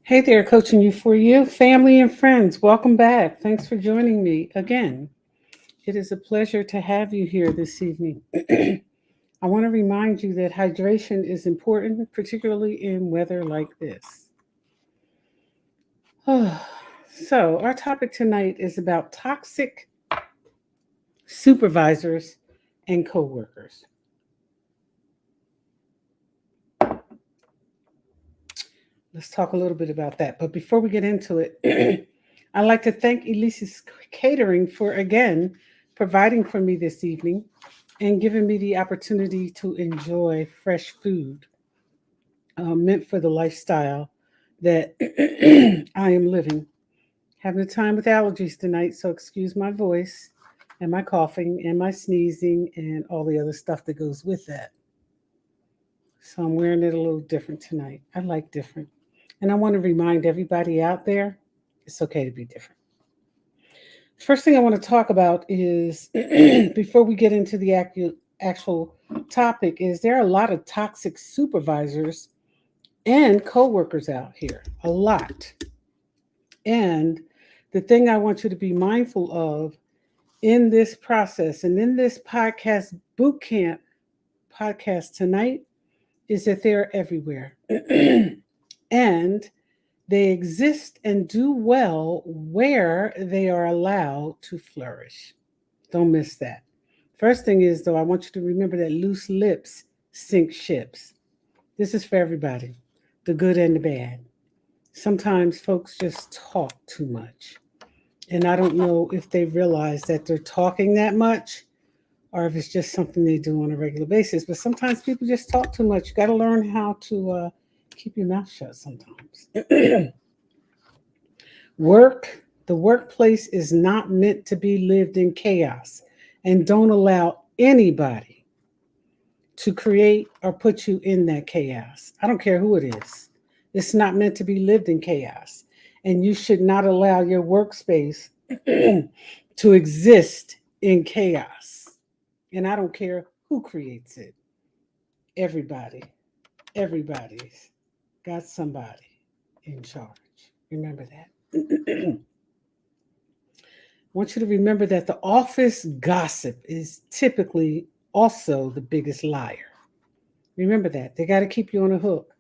Hey there, coaching you for you, family and friends. Welcome back. Thanks for joining me again. It is a pleasure to have you here this evening. I want to remind you that hydration is important, particularly in weather like this. So, our topic tonight is about toxic supervisors and coworkers. Let's talk a little bit about that. But before we get into it, I'd like to thank Elise's Catering for again providing for me this evening and giving me the opportunity to enjoy fresh food meant for the lifestyle that I am living. Having a time with allergies tonight, so excuse my voice and my coughing and my sneezing and all the other stuff that goes with that. So I'm wearing it a little different tonight. I like different. And I want to remind everybody out there it's okay to be different. First thing I want to talk about is before we get into the actual topic is there are a lot of toxic supervisors and coworkers out here, a lot. And the thing I want you to be mindful of in this process and in this podcast bootcamp podcast tonight is that they're everywhere. And they exist and do well where they are allowed to flourish. Don't miss that. First thing is, though, I want you to remember that loose lips sink ships. This is for everybody, the good and the bad. Sometimes folks just talk too much. And I don't know if they realize that they're talking that much or if it's just something they do on a regular basis. But sometimes people just talk too much. You got to learn how to keep your mouth shut sometimes. The workplace is not meant to be lived in chaos. And don't allow anybody to create or put you in that chaos. I don't care who it is. It's not meant to be lived in chaos. And you should not allow your workspace to exist in chaos. And I don't care who creates it. Everybody's got somebody in charge. Remember that. I want you to remember that the office gossip is typically also the biggest liar. Remember that. They got to keep you on a hook.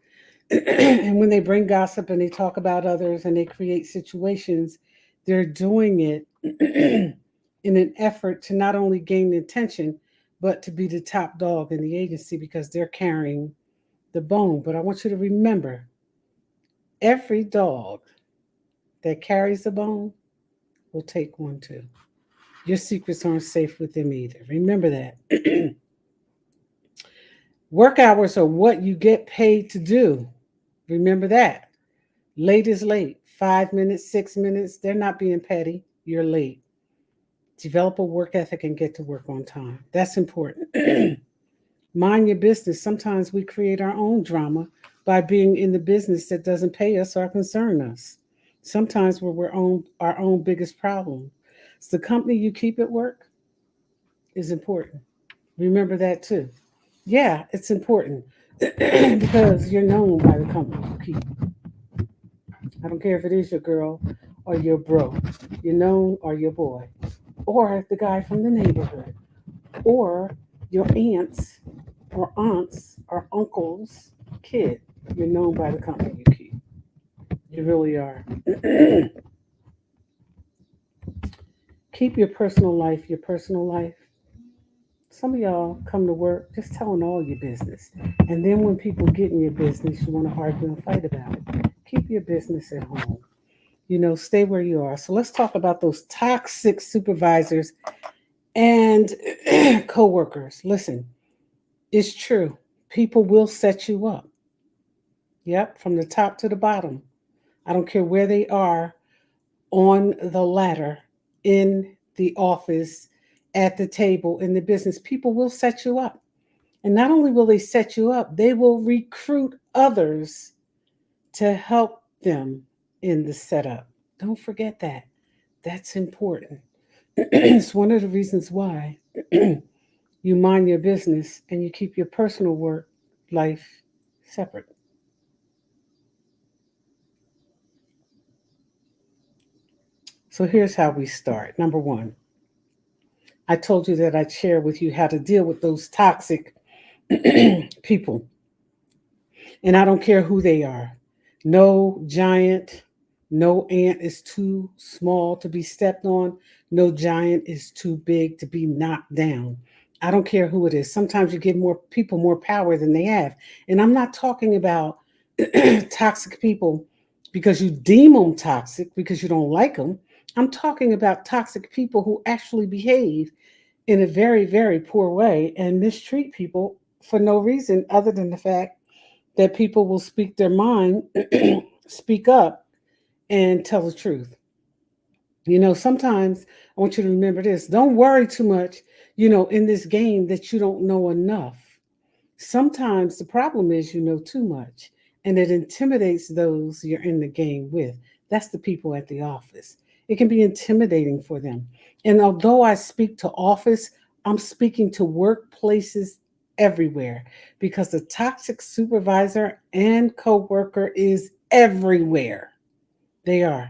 And when they bring gossip and they talk about others and they create situations, they're doing it in an effort to not only gain attention, but to be the top dog in the agency because they're carrying the bone. But I want you to remember every dog that carries the bone will take one too. Your secrets aren't safe with them either. Remember that. Work hours are what you get paid to do. Remember that. Late is late. 5 minutes, 6 minutes, they're not being petty. You're late. Develop a work ethic and get to work on time. That's important. Mind your business. Sometimes we create our own drama by being in the business that doesn't pay us or concern us. Sometimes our own biggest problem. So the company you keep at work is important. Remember that too. Yeah, it's important because you're known by the company you keep. I don't care if it is your girl or your bro, your known or your boy, or the guy from the neighborhood, or your aunts or uncle's kid. You're known by the company you keep. You really are. Keep your personal life your personal life. Some of y'all come to work just telling all your business. And then when people get in your business, you want to argue and fight about it. Keep your business at home. Stay where you are. So let's talk about those toxic supervisors and coworkers. Listen, it's true. People will set you up. Yep, from the top to the bottom. I don't care where they are on the ladder, in the office, at the table, in the business. People will set you up. And not only will they set you up, they will recruit others to help them in the setup. Don't forget that. That's important. It's one of the reasons why you mind your business and you keep your personal work life separate. So here's how we start. Number one, I told you that I'd share with you how to deal with those toxic people. And I don't care who they are. No giant, no ant is too small to be stepped on. No giant is too big to be knocked down. I don't care who it is. Sometimes you give more people more power than they have. And I'm not talking about toxic people because you deem them toxic because you don't like them. I'm talking about toxic people who actually behave in a very, very poor way and mistreat people for no reason other than the fact that people will speak their mind, speak up, and tell the truth. Sometimes I want you to remember this. Don't worry too much, in this game that you don't know enough. Sometimes the problem is you know too much and it intimidates those you're in the game with. That's the people at the office. It can be intimidating for them. And although I speak to office, I'm speaking to workplaces everywhere because the toxic supervisor and coworker is everywhere. They are.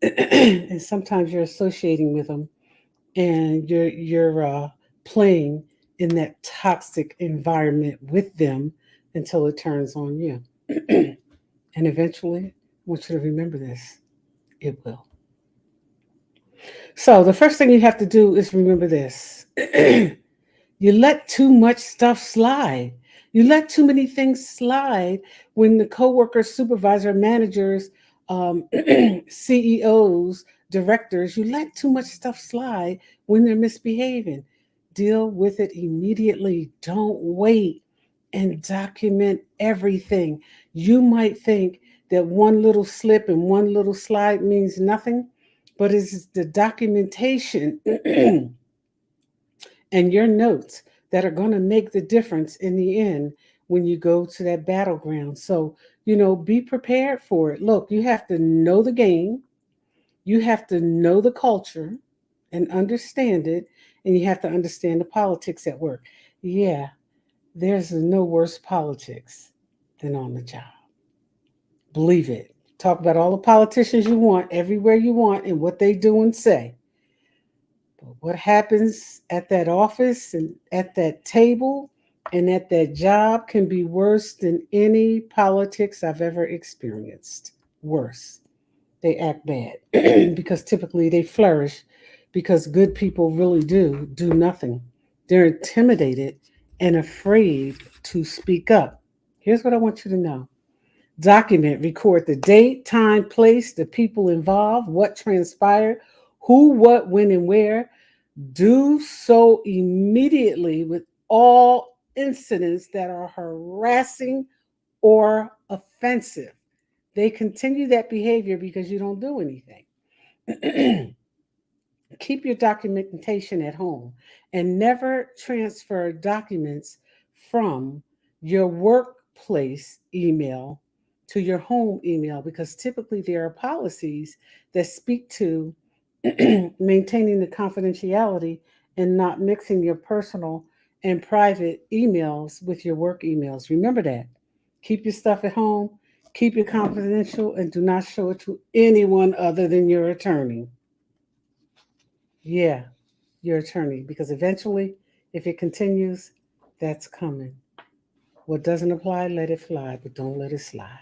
And sometimes you're associating with them and you're playing in that toxic environment with them until it turns on you. And eventually, I want you to remember this, it will. So the first thing you have to do is remember this. You let too much stuff slide. You let too many things slide when the coworkers, supervisor, managers, CEOs, directors, you let too much stuff slide when they're misbehaving. Deal with it immediately. Don't wait and document everything. You might think that one little slip and one little slide means nothing, but it's the documentation and your notes that are going to make the difference in the end when you go to that battleground. So, be prepared for it. Look, you have to know the game, you have to know the culture and understand it, and you have to understand the politics at work. Yeah, there's no worse politics than on the job. Believe it. Talk about all the politicians you want, everywhere you want, and what they do and say. But what happens at that office and at that table and at that job can be worse than any politics I've ever experienced. Worse. They act bad because typically they flourish because good people really do nothing. They're intimidated and afraid to speak up. Here's what I want you to know. Document, record the date, time, place, the people involved, what transpired, who, what, when, and where. Do so immediately with all incidents that are harassing or offensive. They continue that behavior because you don't do anything. Keep your documentation at home and never transfer documents from your workplace email to your home email because typically there are policies that speak to maintaining the confidentiality and not mixing your personal and private emails with your work emails. Remember that. Keep your stuff at home, keep it confidential, and do not show it to anyone other than your attorney. Yeah, your attorney, because eventually, if it continues, that's coming. What doesn't apply, let it fly, but don't let it slide.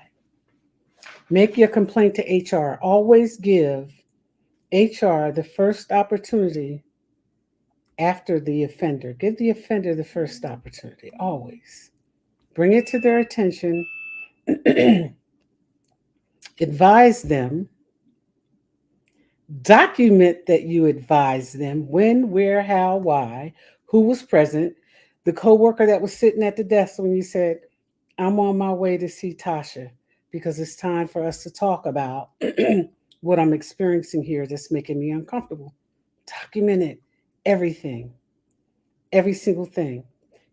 Make your complaint to HR. Always give HR the first opportunity after the offender. Give the offender the first opportunity, always. Bring it to their attention, advise them, document that you advised them when, where, how, why, who was present, the coworker that was sitting at the desk when you said, I'm on my way to see Tasha because it's time for us to talk about what I'm experiencing here that's making me uncomfortable. Document it, everything, every single thing.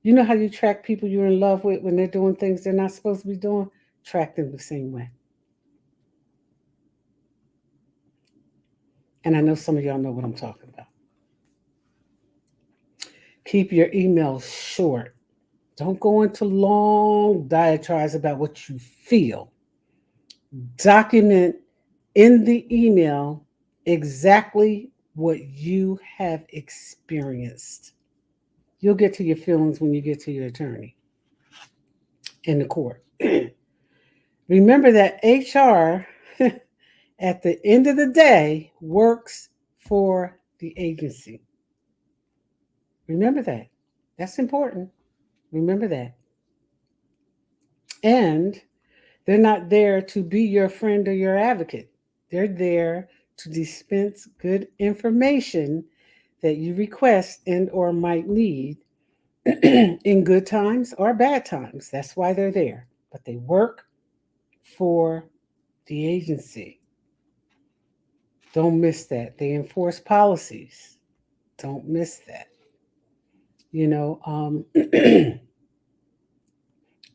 You know how you track people you're in love with when they're doing things they're not supposed to be doing? Track them the same way. And I know some of y'all know what I'm talking about. Keep your emails short. Don't go into long diatribes about what you feel. Document in the email exactly what you have experienced. You'll get to your feelings when you get to your attorney in the court. Remember that HR, at the end of the day, works for the agency. Remember that. That's important. Remember that. And they're not there to be your friend or your advocate. They're there to dispense good information that you request and or might need in good times or bad times. That's why they're there. But they work for the agency. Don't miss that. They enforce policies. Don't miss that. You know,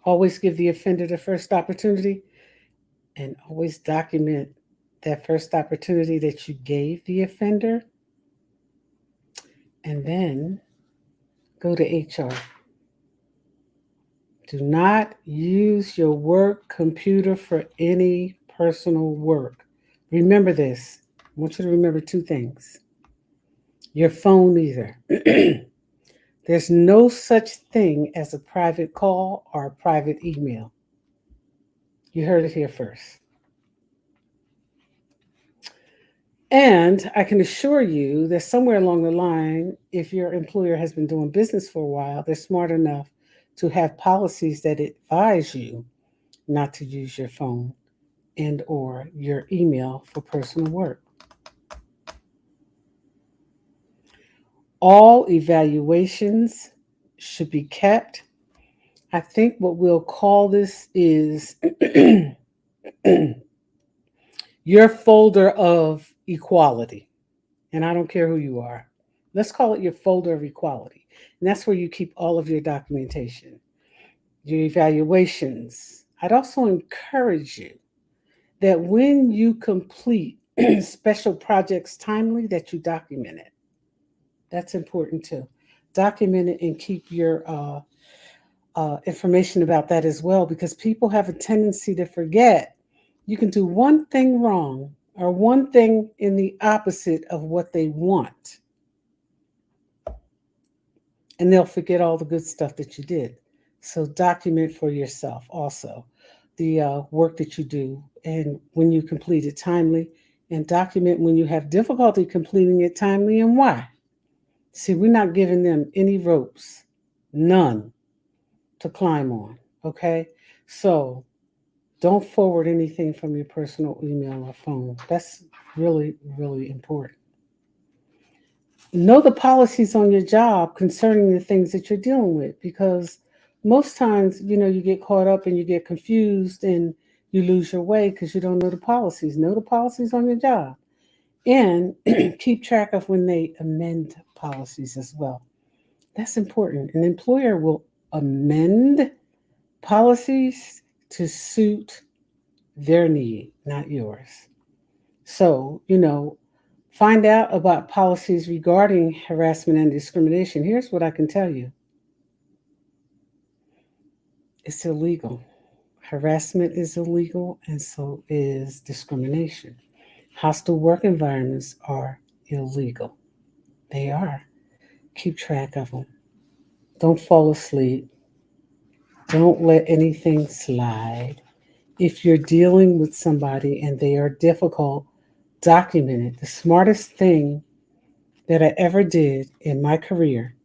always give the offender the first opportunity and always document that first opportunity that you gave the offender, and then go to HR. Do not use your work computer for any personal work. Remember this. I want you to remember two things. Your phone either. There's no such thing as a private call or a private email. You heard it here first. And I can assure you that somewhere along the line, if your employer has been doing business for a while, they're smart enough to have policies that advise you not to use your phone and or your email for personal work. All evaluations should be kept. I think what we'll call this is your folder of equality. And I don't care who you are. Let's call it your folder of equality. And that's where you keep all of your documentation, your evaluations. I'd also encourage you that when you complete special projects timely, that you document it. That's important too. Document it and keep your information about that as well, because people have a tendency to forget. You can do one thing wrong or one thing in the opposite of what they want, and they'll forget all the good stuff that you did. So document for yourself also the work that you do and when you complete it timely, and document when you have difficulty completing it timely and why. See, we're not giving them any ropes, none to climb on. Okay, so don't forward anything from your personal email or phone. That's really, really important. Know the policies on your job concerning the things that you're dealing with, because most times, you get caught up and you get confused and you lose your way because you don't know the policies. Know the policies on your job and keep track of when they amend policies as well. That's important. An employer will amend policies to suit their need, not yours. So, find out about policies regarding harassment and discrimination. Here's what I can tell you: it's illegal. Harassment is illegal, and so is discrimination. Hostile work environments are illegal. They are. Keep track of them. Don't fall asleep. Don't let anything slide. If you're dealing with somebody and they are difficult, document it. The smartest thing that I ever did in my career,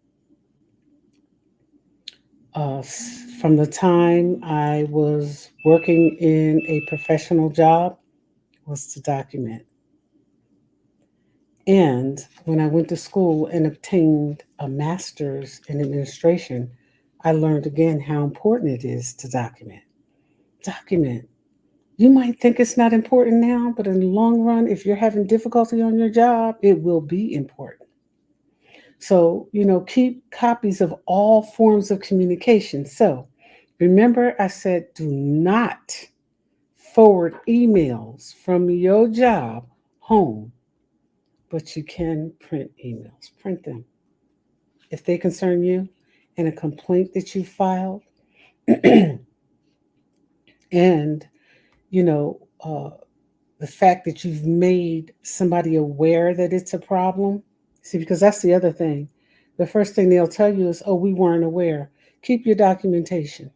from the time I was working in a professional job, was to document. And when I went to school and obtained a master's in administration, I learned again how important it is to document. Document. You might think it's not important now, but in the long run, if you're having difficulty on your job, it will be important. So, keep copies of all forms of communication. So, remember, I said do not forward emails from your job home, but you can print emails. Print them if they concern you and a complaint that you filed. And, you know, uh, the fact that you've made somebody aware that it's a problem. See, because that's the other thing. The first thing they'll tell you is, oh, we weren't aware. Keep your documentation.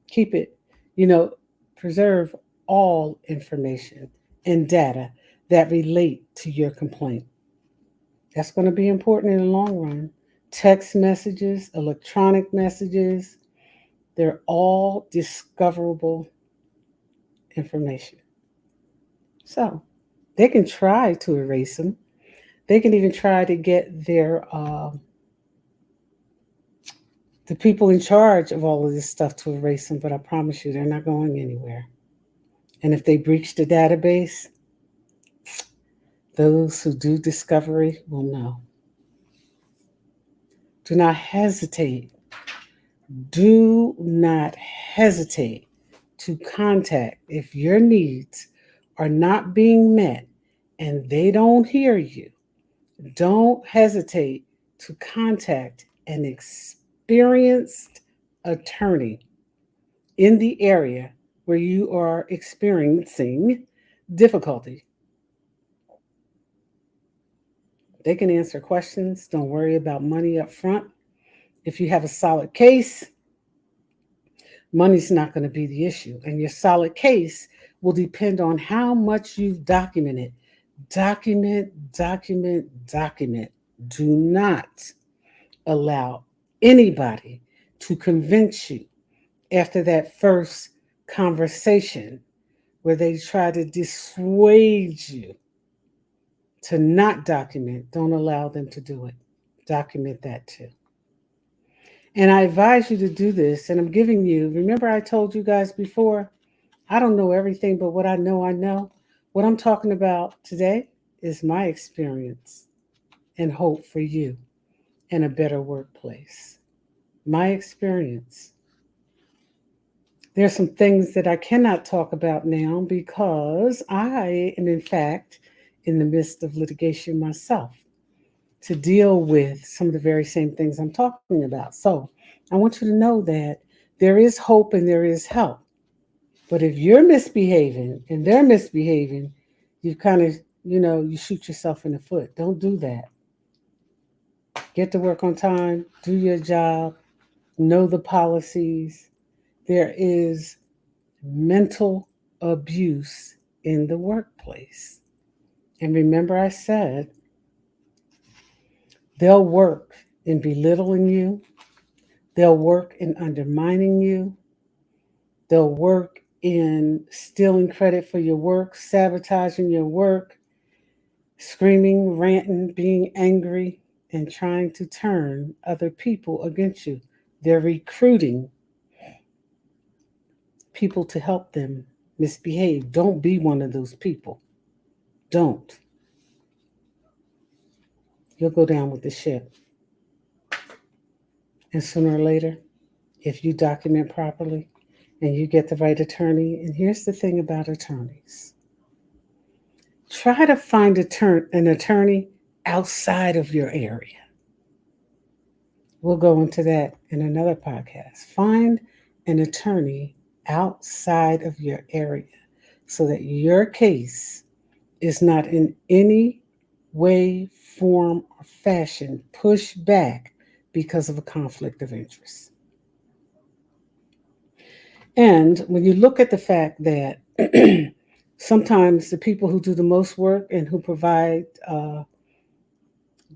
Keep it, you know, preserve all information and data that relate to your complaint. That's going to be important in the long run. Text messages, electronic messages, they're all discoverable information. So they can try to erase them. They can even try to get the people in charge of all of this stuff to erase them, but I promise you they're not going anywhere. And if they breach the database, those who do discovery will know. Do not hesitate. Do not hesitate to contact if your needs are not being met and they don't hear you. Don't hesitate to contact an experienced attorney in the area where you are experiencing difficulty. They can answer questions. Don't worry about money up front. If you have a solid case, money's not going to be the issue. And your solid case will depend on how much you've documented. Document, document, document. Do not allow anybody to convince you after that first conversation where they try to dissuade you to not document. Don't allow them to do it. Document that too. And I advise you to do this. And I'm giving you, remember, I told you guys before, I don't know everything, but what I know, I know. What I'm talking about today is my experience and hope for you in a better workplace. My experience. There's some things that I cannot talk about now because I am, in fact, in the midst of litigation myself to deal with some of the very same things I'm talking about. So I want you to know that there is hope and there is help. But if you're misbehaving and they're misbehaving, you kind of, you shoot yourself in the foot. Don't do that. Get to work on time, do your job, know the policies. There is mental abuse in the workplace. And remember, I said they'll work in belittling you, they'll work in undermining you, they'll work in stealing credit for your work, sabotaging your work, screaming, ranting, being angry, and trying to turn other people against you. They're recruiting people to help them misbehave. Don't be one of those people. Don't. You'll go down with the ship. And sooner or later, if you document properly and you get the right attorney, and here's the thing about attorneys, try to find an attorney outside of your area. We'll go into that in another podcast. Find an attorney outside of your area so that your case is not in any way, form, or fashion pushed back because of a conflict of interest. And when you look at the fact that sometimes the people who do the most work and who provide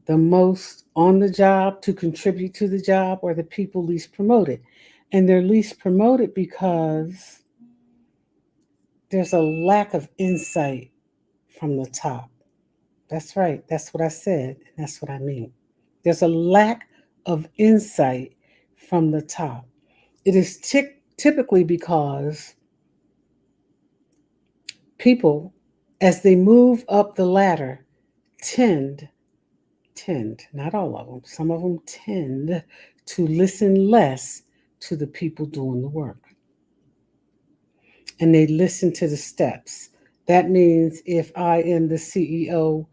the most on the job to contribute to the job are the people least promoted. And they're least promoted because there's a lack of insight from the top. That's right. That's what I said. And that's what I mean. There's a lack of insight from the top. It is typically because people, as they move up the ladder, tend, not all of them, some of them tend to listen less to the people doing the work. And they listen to the steps. That means if I am the CEO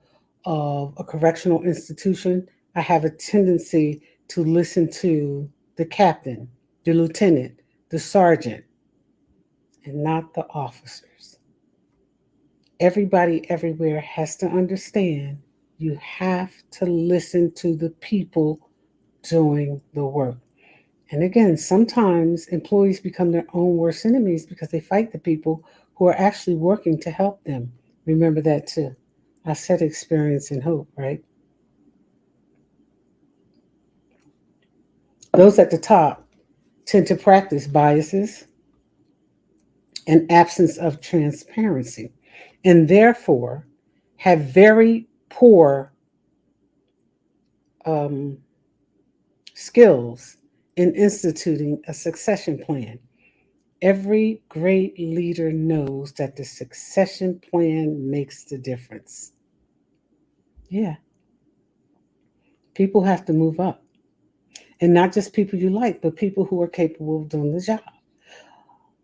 of a correctional institution, I have a tendency to listen to the captain, the lieutenant, the sergeant, and not the officers. Everybody everywhere has to understand you have to listen to the people doing the work. And again, sometimes employees become their own worst enemies because they fight the people who are actually working to help them. Remember that too. I said experience and hope, right? Those at the top tend to practice biases and absence of transparency, and therefore have very poor um, skills in instituting a succession plan. Every great leader knows that the succession plan makes the difference. Yeah, people have to move up. And not just people you like, but people who are capable of doing the job.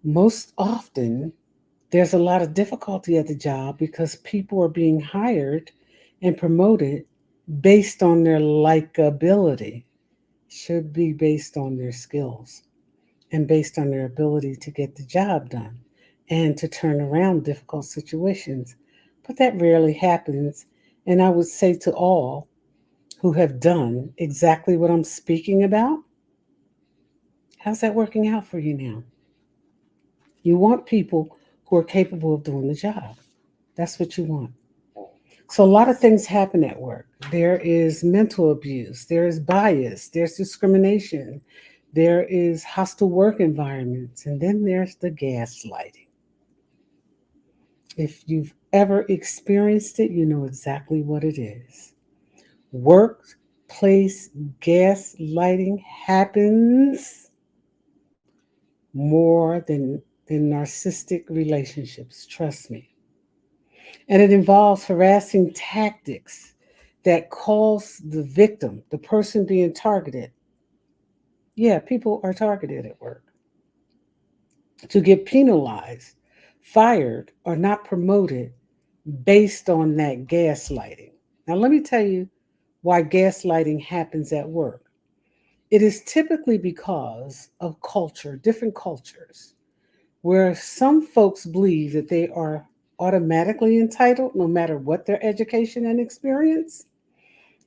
Most often, there's a lot of difficulty at the job because people are being hired and promoted based on their likability, should be based on their skills and based on their ability to get the job done and to turn around difficult situations. But that rarely happens. And I would say to all who have done exactly what I'm speaking about, how's that working out for you now? You want people who are capable of doing the job. That's what you want. So, a lot of things happen at work. There is mental abuse, there is bias, there's discrimination, there is hostile work environments, and then there's the gaslighting. If you've ever experienced it, you know exactly what it is. Workplace gaslighting happens more than narcissistic relationships, trust me. And it involves harassing tactics that cause the victim, the person being targeted. Yeah, people are targeted at work to get penalized, fired, or not promoted based on that gaslighting. Now, let me tell you why gaslighting happens at work. It is typically because of culture, different cultures, where some folks believe that they are automatically entitled no matter what their education and experience.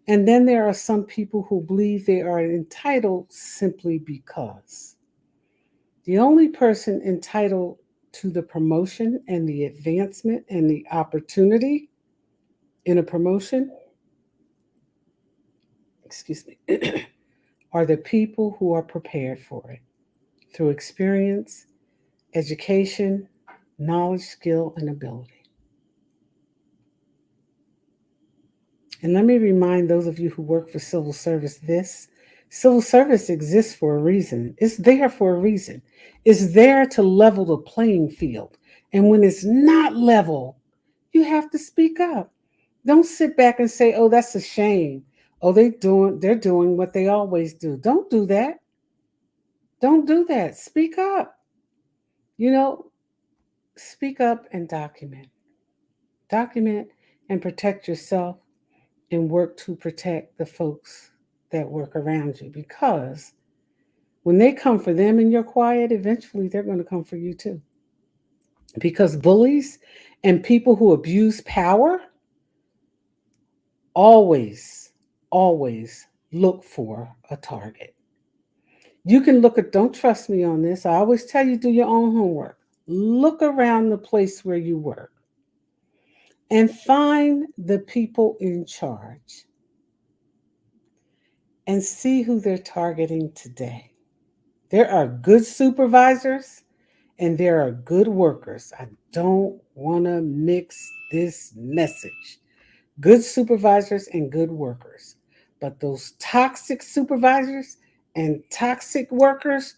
And then there are some people who believe they are entitled simply because. The only person entitled to the promotion and the advancement and the opportunity in a promotion, excuse me, are the people who are prepared for it through experience, education, knowledge, skill, and ability. And let me remind those of you who work for civil service this: civil service exists for a reason. It's there for a reason. It's there to level the playing field. And when it's not level, you have to speak up. Don't sit back and say, "Oh, that's a shame. Oh, they're doing what they always do." Don't do that. Don't do that. Speak up. You know, speak up and document. Document and protect yourself and work to protect the folks that work around you, because when they come for them and you're quiet, eventually they're going to come for you too. Because bullies and people who abuse power always, always look for a target. You can look at, don't trust me on this. I always tell you, do your own homework. Look around the place where you work and find the people in charge and see who they're targeting today. There are good supervisors and there are good workers. I don't want to mix this message. Good supervisors and good workers. But those toxic supervisors and toxic workers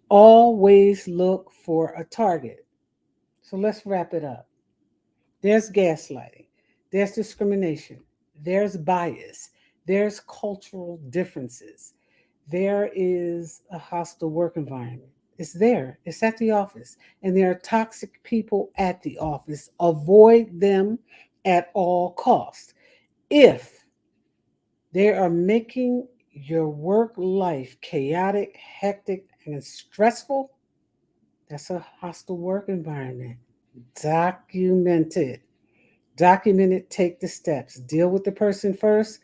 always look for a target. So let's wrap it up. There's gaslighting, there's discrimination, there's bias, there's cultural differences, there is a hostile work environment. It's there, it's at the office, and there are toxic people at the office. Avoid them at all costs. If they are making your work life chaotic, hectic, and stressful, that's a hostile work environment. Document it. Document it, take the steps. Deal with the person first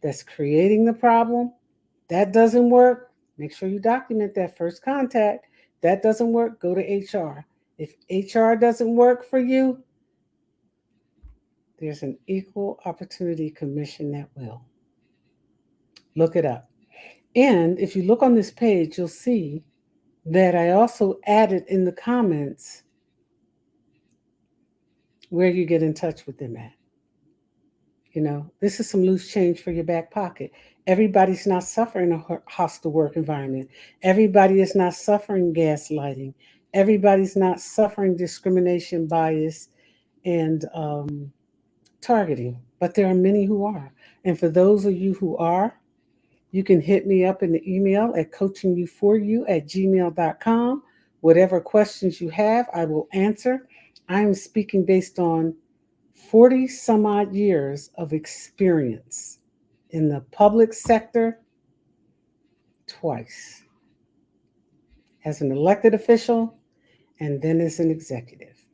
that's creating the problem. That doesn't work. Make sure you document that first contact. That doesn't work, go to HR. If HR doesn't work for you, there's an equal opportunity commission that will. Look it up. And if you look on this page, you'll see that I also added in the comments where you get in touch with them at. This is some loose change for your back pocket. Everybody's not suffering a hostile work environment. Everybody is not suffering gaslighting. Everybody's not suffering discrimination, bias, and targeting. But there are many who are. And for those of you who are, you can hit me up in the email at coachingyouforyou@gmail.com. Whatever questions you have, I will answer. I am speaking based on 40 some odd years of experience in the public sector twice, as an elected official and then as an executive.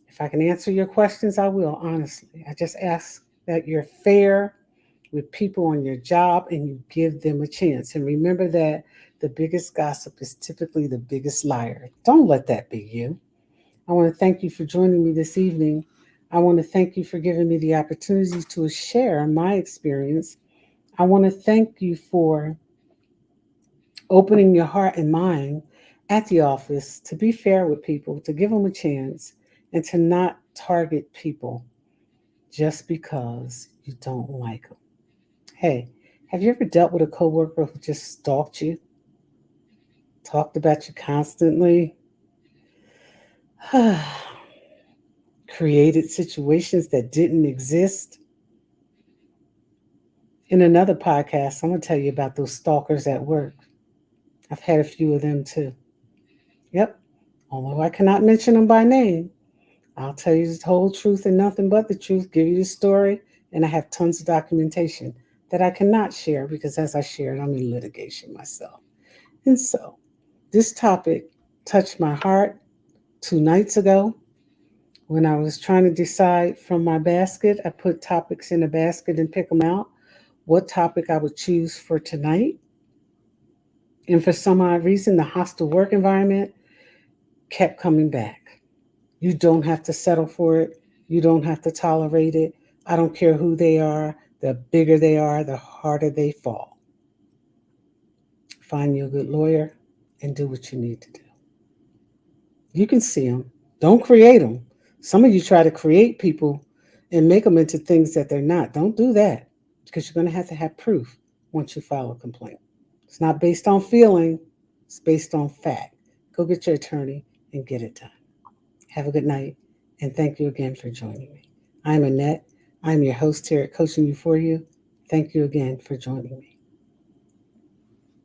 If I can answer your questions, I will, honestly. I just ask that you're fair with people on your job and you give them a chance. And remember that the biggest gossip is typically the biggest liar. Don't let that be you. I want to thank you for joining me this evening. I want to thank you for giving me the opportunity to share my experience. I want to thank you for opening your heart and mind at the office to be fair with people, to give them a chance, and to not target people just because you don't like them. Hey, have you ever dealt with a coworker who just stalked you, talked about you constantly, created situations that didn't exist? In another podcast, I'm going to tell you about those stalkers at work. I've had a few of them too. Yep. Although I cannot mention them by name, I'll tell you the whole truth and nothing but the truth, give you the story, and I have tons of documentation that I cannot share because, as I shared, I'm in litigation myself. And so, this topic touched my heart 2 nights ago when I was trying to decide from my basket. I put topics in a basket and pick them out, what topic I would choose for tonight. And for some odd reason, the hostile work environment kept coming back. You don't have to settle for it. You don't have to tolerate it. I don't care who they are. The bigger they are, the harder they fall. Find you a good lawyer and do what you need to do. You can see them. Don't create them. Some of you try to create people and make them into things that they're not. Don't do that because you're going to have proof once you file a complaint. It's not based on feeling. It's based on fact. Go get your attorney and get it done. Have a good night, and thank you again for joining me. I'm Annette. I'm your host here at Coaching You For You. Thank you again for joining me.